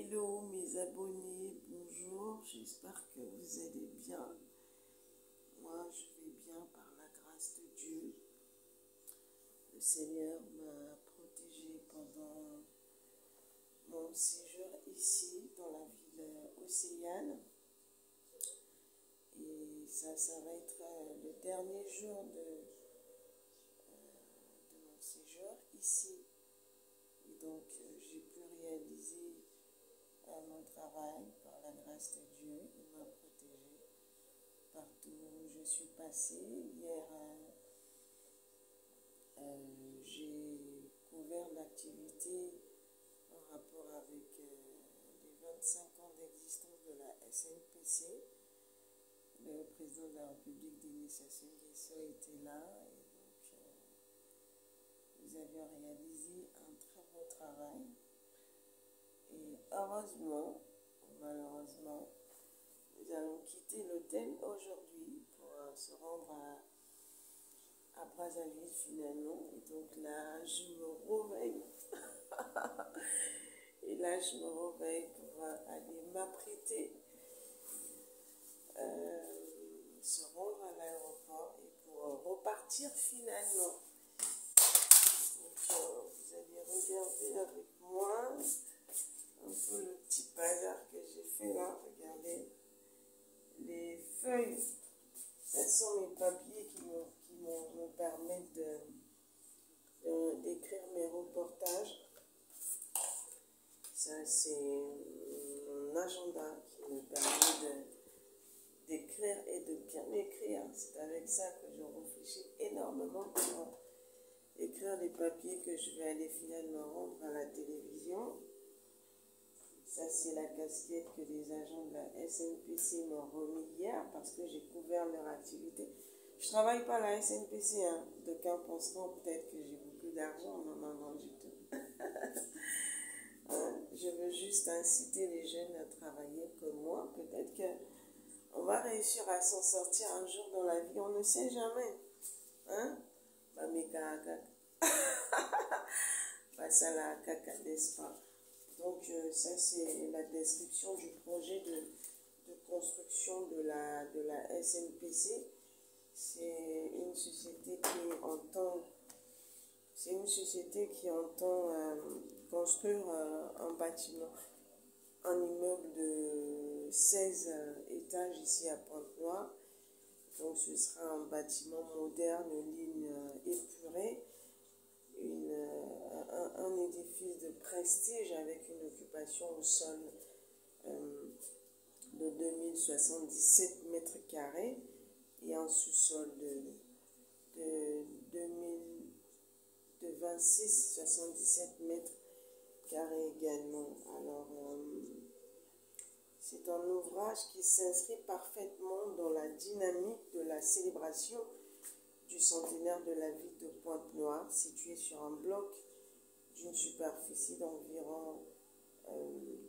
Hello mes abonnés, bonjour, j'espère que vous allez bien. Moi je vais bien par la grâce de Dieu. Le Seigneur m'a protégé pendant mon séjour ici dans la ville océane. Et ça va être le dernier jour de mon séjour ici. Et donc j'ai pu réaliser mon travail par la grâce de Dieu. Il m'a protégé partout où je suis passée. Hier, j'ai couvert l'activité en rapport avec les 25 ans d'existence de la SNPC. Le président de la République d'initiation Nguesso était là et donc nous avions réalisé un très beau travail. Et heureusement, ou malheureusement, nous allons quitter l'hôtel aujourd'hui pour se rendre à Brazzaville finalement. Et donc là, je me réveille. Et là, je me réveille pour aller m'apprêter, se rendre à l'aéroport et pour repartir finalement. Donc, vous allez regarder avec moi un peu le petit bazar que j'ai fait là. Regardez les feuilles. Ce sont mes papiers qui me permettent d'écrire mes reportages. Ça, c'est mon agenda qui me permet d'écrire et de bien écrire. C'est avec ça que je réfléchis énormément pour écrire les papiers que je vais aller finalement rendre à la télévision. Ça, c'est la casquette que les agents de la SNPC m'ont remis hier parce que j'ai couvert leur activité. Je ne travaille pas à la SNPC, hein. D'aucuns penseront peut-être que j'ai beaucoup d'argent. Non, non, non, du tout. Je veux juste inciter les jeunes à travailler comme moi. Peut-être qu'on va réussir à s'en sortir un jour dans la vie. On ne sait jamais. Hein? Passe à la caca, n'est-ce pas? Donc ça c'est la description du projet de construction de la SNPC. C'est une société qui entend construire un bâtiment, un immeuble de 16 étages ici à Pointe-Noire. Donc ce sera un bâtiment moderne, ligne épurée. Un édifice de prestige avec une occupation au sol de 2077 mètres carrés et un sous-sol de 2677 mètres carrés également. Alors, c'est un ouvrage qui s'inscrit parfaitement dans la dynamique de la célébration du centenaire de la ville de Pointe-Noire, située sur un bloc d'une superficie d'environ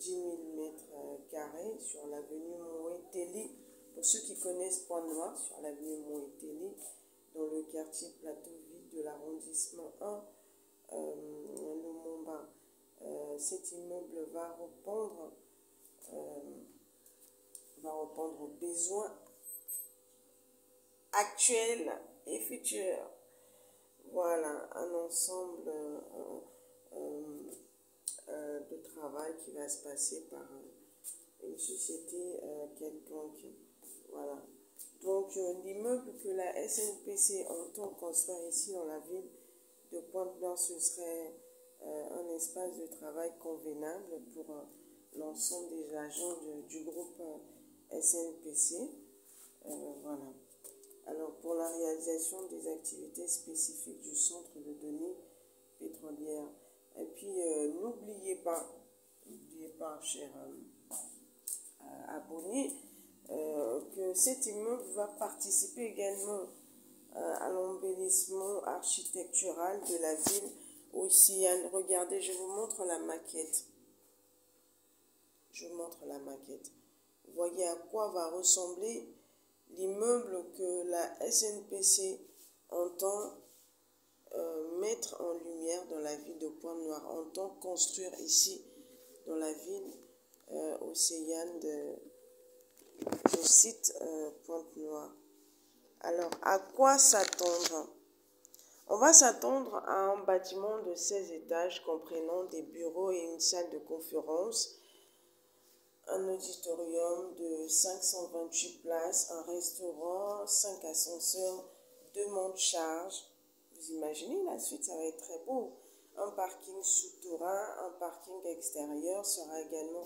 10 000 mètres carrés sur l'avenue Moueteli. Pour ceux qui connaissent Pointe-Noire, sur l'avenue Moueteli, dans le quartier Plateau-Vide de l'arrondissement 1, Lumumba. Cet immeuble va répondre aux besoins actuels et futurs. Voilà, un ensemble de travail qui va se passer par une société quelconque. Voilà. Donc, l'immeuble que la SNPC entend construire ici dans la ville de Pointe-Noire, ce serait un espace de travail convenable pour l'ensemble des agents du groupe SNPC. Voilà. Alors, pour la réalisation des activités spécifiques du centre de données pétrolières. Et puis, n'oubliez pas, chers abonnés, que cet immeuble va participer également à l'embellissement architectural de la ville océane. Regardez, je vous montre la maquette. Vous voyez à quoi va ressembler l'immeuble que la SNPC entend mettre en lumière dans la ville de Pointe-Noire, entend construire ici dans la ville Océane de, je cite, Pointe-Noire. Alors, à quoi s'attendre? On va s'attendre à un bâtiment de 16 étages comprenant des bureaux et une salle de conférence, un auditorium de 528 places, un restaurant, 5 ascenseurs, 2 monte-charges. Vous imaginez la suite, ça va être très beau. Un parking souterrain, un parking extérieur sera également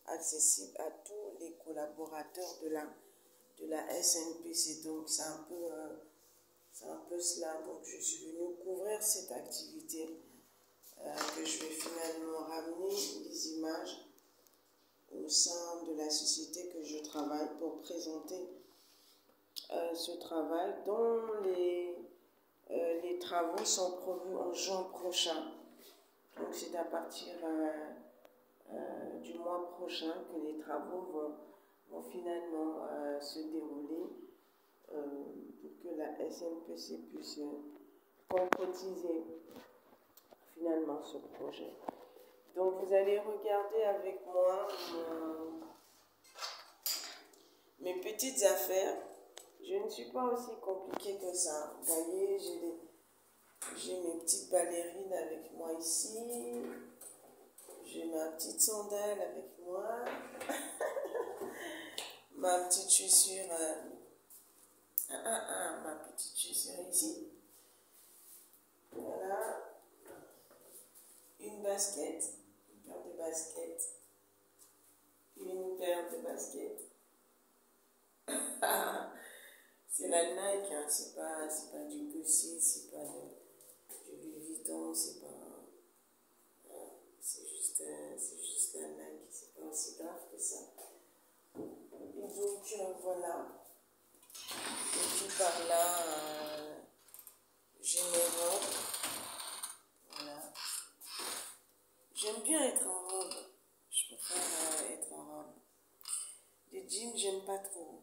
accessible à tous les collaborateurs de la SNPC. Donc c'est un peu cela. Donc je suis venue couvrir cette activité que je vais finalement ramener les images au sein de la société que je travaille pour présenter ce travail dont les travaux sont prévus en juin prochain. Donc c'est à partir du mois prochain que les travaux vont finalement se dérouler pour que la SNPC puisse concrétiser finalement ce projet. Donc vous allez regarder avec moi mes petites affaires. Je ne suis pas aussi compliquée que ça. Vous voyez, j'ai mes petites ballerines avec moi ici. J'ai ma petite sandale avec moi. Ma petite chaussure. Ma petite chaussure ici. Voilà. Une basket. Une paire de baskets. Une paire de baskets. C'est la Nike, hein. C'est pas du Gucci, c'est pas du Louis Vuitton, c'est juste la Nike, c'est pas aussi grave que ça. Et donc voilà. Et puis par là, j'ai mes robes. Voilà. J'aime bien être en robe. Je préfère être en robe. Les jeans, j'aime pas trop.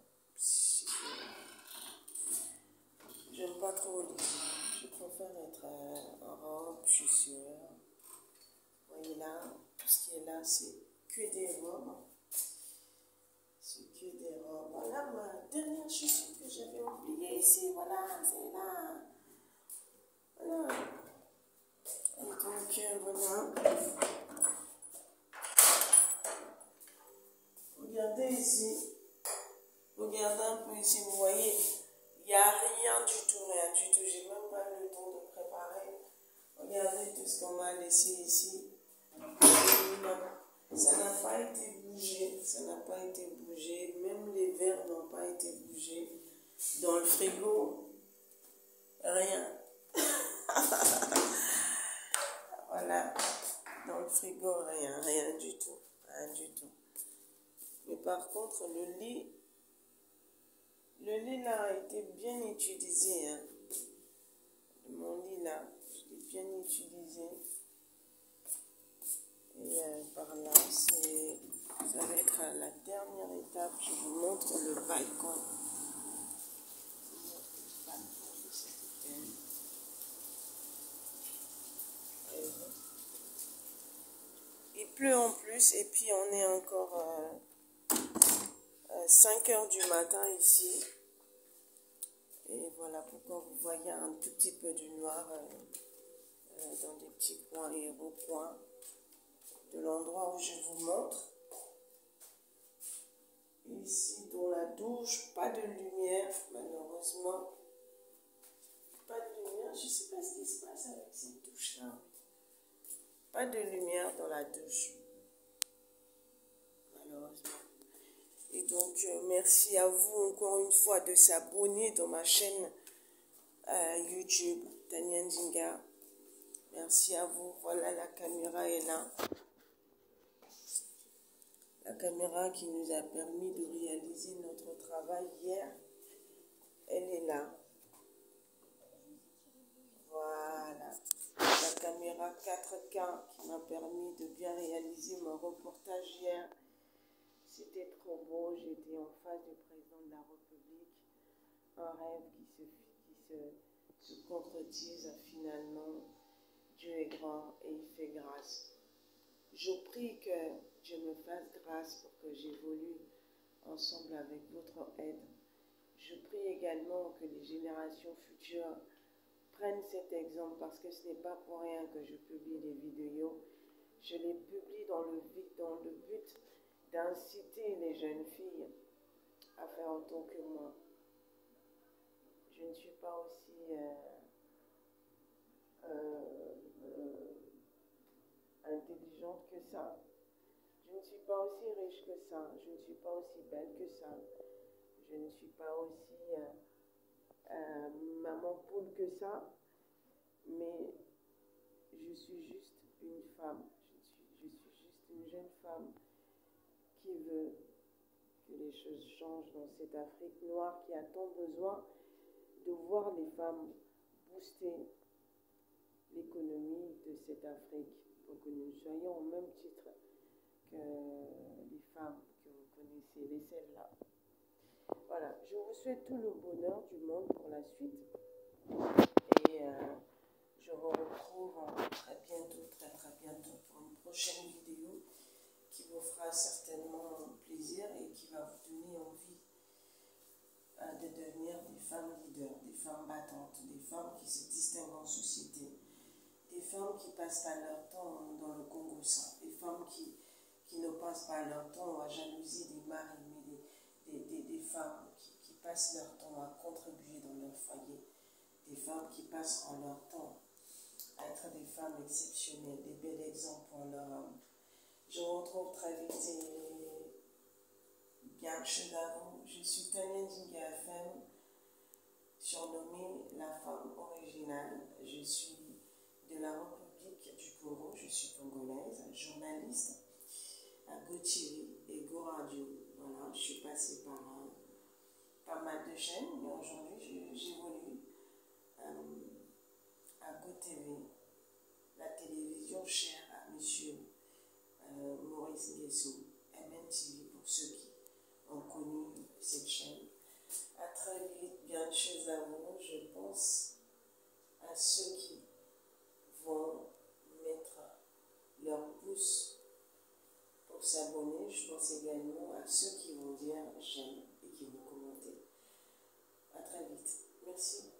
J'aime pas trop les jeans. Je préfère être en robe, chaussures. Vous voyez là, tout ce qui est là, c'est que des robes. C'est que des robes. Voilà ma dernière chaussure que j'avais oubliée ici. Voilà, c'est là. Voilà. Et donc, voilà. Regardez ici. Regardez un peu ici. Vous voyez, il n'y a rien du tout, rien du tout. J'ai même pas eu le temps de préparer. Regardez tout ce qu'on m'a laissé ici. Ça n'a pas été bougé. Ça n'a pas été bougé. Même les verres n'ont pas été bougés. Dans le frigo, rien. Voilà. Dans le frigo, rien. Rien du tout. Rien du tout. Mais par contre, le lit là a été bien utilisé. Hein. Mon lit là, je l'ai bien utilisé. Et par là, ça va être à la dernière étape. Je vous montre le balcon. Il pleut en plus et puis on est encore 5 heures du matin ici. Et voilà pourquoi vous voyez un tout petit peu du noir dans des petits coins et recoins de l'endroit où je vous montre. Ici dans la douche, pas de lumière malheureusement. Pas de lumière, je ne sais pas ce qui se passe avec cette douche-là. Pas de lumière dans la douche, malheureusement. Et donc, merci à vous encore une fois de s'abonner dans ma chaîne YouTube, Tania Ndinga. Merci à vous. Voilà, la caméra est là. La caméra qui nous a permis de réaliser notre travail hier, elle est là. Voilà. La caméra 4K qui m'a permis de bien réaliser mon reportage hier. C'était trop beau. J'étais en face du président de la République. Un rêve qui se concrétise finalement. Dieu est grand et il fait grâce. Je prie que Dieu me fasse grâce pour que j'évolue ensemble avec votre aide. Je prie également que les générations futures prennent cet exemple parce que ce n'est pas pour rien que je publie les vidéos. Je les publie dans le but d'inciter les jeunes filles à faire autant que moi. Je ne suis pas aussi intelligente que ça. Je ne suis pas aussi riche que ça. Je ne suis pas aussi belle que ça. Je ne suis pas aussi maman poule que ça. Mais je suis juste une femme. Je suis juste une jeune femme qui veut que les choses changent dans cette Afrique noire qui a tant besoin de voir les femmes booster l'économie de cette Afrique pour que nous soyons au même titre que les femmes que vous connaissez, les celles-là. Voilà, je vous souhaite tout le bonheur du monde pour la suite et je vous retrouve très bientôt pour une prochaine vidéo qui vous fera certainement plaisir et qui va vous donner envie de devenir des femmes leaders, des femmes battantes, des femmes qui se distinguent en société, des femmes qui passent pas leur temps dans le Congo saint, des femmes qui ne passent pas leur temps à jalouser des maris, mais des femmes qui passent leur temps à contribuer dans leur foyer, des femmes qui passent leur temps à être des femmes exceptionnelles, des bels exemples pour leur homme. Je vous retrouve très vite et bien chez vous. Je suis Tania Ndinga FM, surnommée la femme originale. Je suis de la République du Congo, je suis congolaise, journaliste à GoTV et Go Radio. Voilà, je suis passée par pas mal de chaînes, mais aujourd'hui j'évolue à GoTV, la télévision chère à monsieur Maurice Nguesso, MNTV pour ceux qui ont connu cette chaîne. À très vite, bien de choses à vous. Je pense à ceux qui vont mettre leur pouce pour s'abonner. Je pense également à ceux qui vont dire j'aime et qui vont commenter. À très vite. Merci.